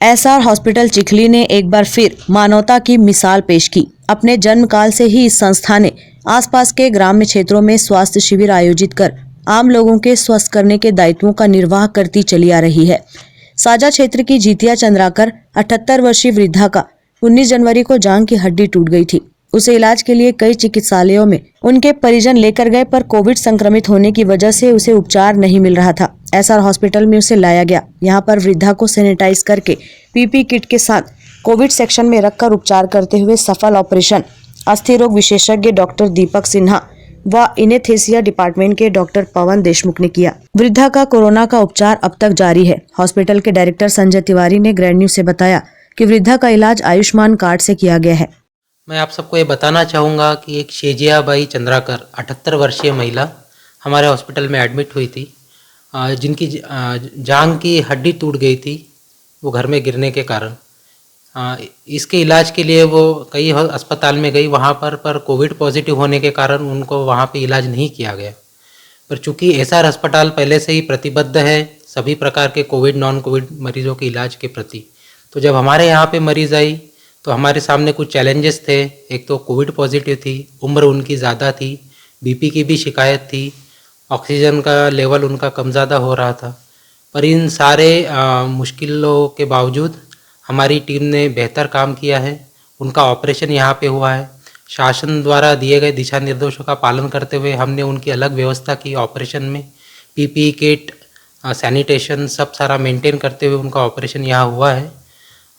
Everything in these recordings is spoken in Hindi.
एसआर हॉस्पिटल चिखली ने एक बार फिर मानवता की मिसाल पेश की। अपने जन्म काल से ही इस संस्था ने आसपास के ग्राम्य क्षेत्रों में स्वास्थ्य शिविर आयोजित कर आम लोगों के स्वस्थ करने के दायित्वों का निर्वाह करती चली आ रही है। साजा क्षेत्र की जीतिया चंद्राकर 78 वर्षीय वृद्धा का 19 जनवरी को जांघ की हड्डी टूट गई थी। उसे इलाज के लिए कई चिकित्सालयों में उनके परिजन लेकर गए, पर कोविड संक्रमित होने की वजह से उसे उपचार नहीं मिल रहा था। एसआर हॉस्पिटल में उसे लाया गया। यहाँ पर वृद्धा को सैनिटाइज करके पीपी किट के साथ कोविड सेक्शन में रखकर उपचार करते हुए सफल ऑपरेशन अस्थि रोग विशेषज्ञ डॉक्टर दीपक सिन्हा व इनेस्थेसिया डिपार्टमेंट के डॉक्टर पवन देशमुख ने किया। वृद्धा का कोरोना का उपचार अब तक जारी है। हॉस्पिटल के डायरेक्टर संजय तिवारी ने ग्रैंड न्यूज से बताया कि वृद्धा का इलाज आयुष्मान कार्ड से किया गया है। मैं आप सबको ये बताना चाहूँगा कि एक शेजियाबाई चंद्राकर 78 वर्षीय महिला हमारे हॉस्पिटल में एडमिट हुई थी, जिनकी जांघ की हड्डी टूट गई थी वो घर में गिरने के कारण। इसके इलाज के लिए वो कई अस्पताल में गई, वहाँ पर कोविड पॉजिटिव होने के कारण उनको वहाँ पे इलाज नहीं किया गया। पर चूँकि एसआर अस्पताल पहले से ही प्रतिबद्ध है सभी प्रकार के कोविड नॉन कोविड मरीजों के इलाज के प्रति, तो जब हमारे यहाँ पे मरीज़ आई तो हमारे सामने कुछ चैलेंजेस थे। एक तो कोविड पॉजिटिव थी, उम्र उनकी ज़्यादा थी, बीपी की भी शिकायत थी, ऑक्सीजन का लेवल उनका कम ज़्यादा हो रहा था। पर इन सारे मुश्किलों के बावजूद हमारी टीम ने बेहतर काम किया है। उनका ऑपरेशन यहाँ पे हुआ है। शासन द्वारा दिए गए दिशा निर्देशों का पालन करते हुए हमने उनकी अलग व्यवस्था की ऑपरेशन में। पीपी किट, सैनिटेशन सब सारा मेंटेन करते हुए उनका ऑपरेशन यहाँ हुआ है।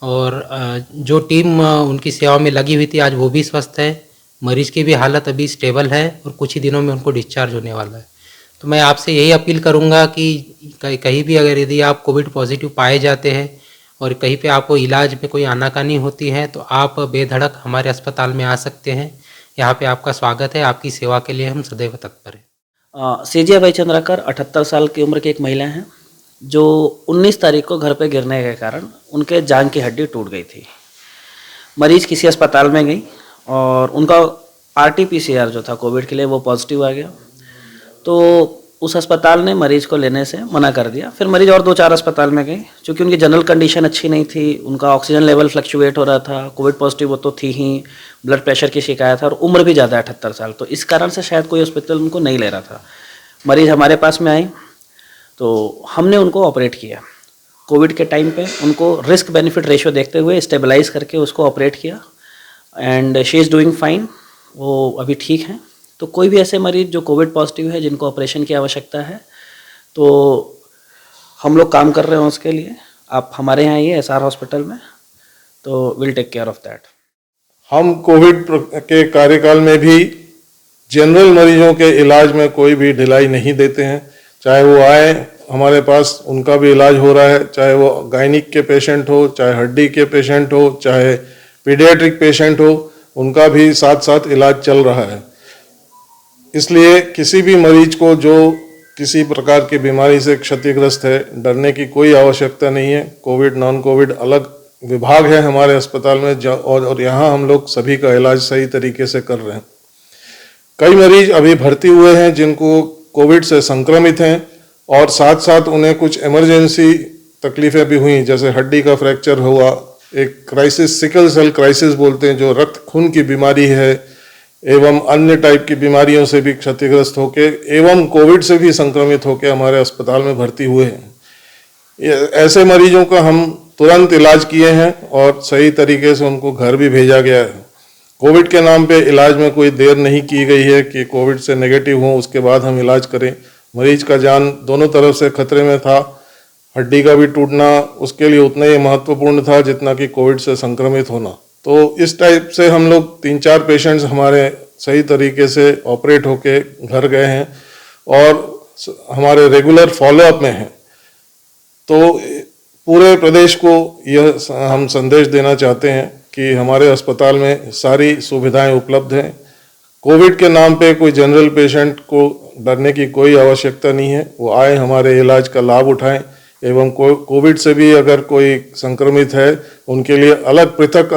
और जो टीम उनकी सेवा में लगी हुई थी आज वो भी स्वस्थ है। मरीज़ की भी हालत अभी स्टेबल है और कुछ ही दिनों में उनको डिस्चार्ज होने वाला है। तो मैं आपसे यही अपील करूंगा कि कहीं भी अगर यदि आप कोविड पॉजिटिव पाए जाते हैं और कहीं पे आपको इलाज में कोई आनाकानी होती है तो आप बेधड़क हमारे अस्पताल में आ सकते हैं। यहाँ पे आपका स्वागत है। आपकी सेवा के लिए हम सदैव तत्पर हैं। शेजियाबाई चंद्राकर 78 साल की उम्र की एक महिला हैं जो 19 तारीख को घर पे गिरने के कारण उनके जांघ की हड्डी टूट गई थी। मरीज किसी अस्पताल में गई और उनका आरटीपीसीआर जो था कोविड के लिए वो पॉजिटिव आ गया, तो उस अस्पताल ने मरीज को लेने से मना कर दिया। फिर मरीज और 2-4 अस्पताल में गई। चूँकि उनकी जनरल कंडीशन अच्छी नहीं थी, उनका ऑक्सीजन लेवल फ्लक्चुएट हो रहा था, कोविड पॉजिटिव वो तो थी ही, ब्लड प्रेशर की शिकायत है और उम्र भी ज़्यादा 78 साल, तो इस कारण से शायद कोई हॉस्पिटल उनको नहीं ले रहा था। मरीज हमारे पास में आई तो हमने उनको ऑपरेट किया। कोविड के टाइम पे उनको रिस्क बेनिफिट रेशियो देखते हुए स्टेबलाइज करके उसको ऑपरेट किया and she is doing fine. वो अभी ठीक हैं। तो कोई भी ऐसे मरीज जो कोविड पॉजिटिव है जिनको ऑपरेशन की आवश्यकता है तो हम लोग काम कर रहे हैं उसके लिए। आप हमारे यहाँ आइए एसआर हॉस्पिटल में, तो will take care of that. हम कोविड के कार्यकाल में भी जनरल मरीजों के इलाज में कोई भी ढिलाई नहीं देते हैं। चाहे वो आए हमारे पास, उनका भी इलाज हो रहा है। चाहे वो गायनिक के पेशेंट हो, चाहे हड्डी के पेशेंट हो, चाहे पीडियाट्रिक पेशेंट हो, उनका भी साथ साथ इलाज चल रहा है। इसलिए किसी भी मरीज को जो किसी प्रकार की बीमारी से क्षतिग्रस्त है, डरने की कोई आवश्यकता नहीं है। कोविड नॉन कोविड अलग विभाग है हमारे अस्पताल में और यहाँ हम लोग सभी का इलाज सही तरीके से कर रहे हैं। कई मरीज अभी भर्ती हुए हैं जिनको कोविड से संक्रमित हैं और साथ साथ उन्हें कुछ इमरजेंसी तकलीफें भी हुई, जैसे हड्डी का फ्रैक्चर हुआ, एक क्राइसिस सिकल सेल क्राइसिस बोलते हैं, जो रक्त खून की बीमारी है, एवं अन्य टाइप की बीमारियों से भी क्षतिग्रस्त होके एवं कोविड से भी संक्रमित होके हमारे अस्पताल में भर्ती हुए हैं। ऐसे मरीजों का हम तुरंत इलाज किए हैं और सही तरीके से उनको घर भी भेजा गया है। कोविड के नाम पे इलाज में कोई देर नहीं की गई है कि कोविड से नेगेटिव हो उसके बाद हम इलाज करें। मरीज का जान दोनों तरफ से खतरे में था। हड्डी का भी टूटना उसके लिए उतना ही महत्वपूर्ण था जितना कि कोविड से संक्रमित होना। तो इस टाइप से हम लोग 3-4 पेशेंट्स हमारे सही तरीके से ऑपरेट होके घर गए हैं और हमारे रेगुलर फॉलोअप में हैं। तो पूरे प्रदेश को यह हम संदेश देना चाहते हैं कि हमारे अस्पताल में सारी सुविधाएं उपलब्ध हैं। कोविड के नाम पे कोई जनरल पेशेंट को डरने की कोई आवश्यकता नहीं है। वो आए, हमारे इलाज का लाभ उठाएं एवं कोविड से भी अगर कोई संक्रमित है उनके लिए अलग पृथक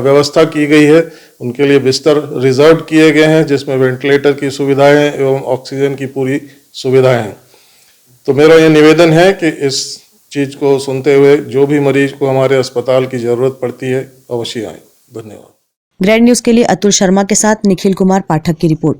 व्यवस्था की गई है। उनके लिए बिस्तर रिजर्व किए गए हैं जिसमें वेंटिलेटर की सुविधाएं एवं ऑक्सीजन की पूरी सुविधाएं हैं। तो मेरा ये निवेदन है कि इस चीज़ को सुनते हुए जो भी मरीज को हमारे अस्पताल की ज़रूरत पड़ती है अवश्य आए। धन्यवाद। ग्रैंड न्यूज के लिए अतुल शर्मा के साथ निखिल कुमार पाठक की रिपोर्ट।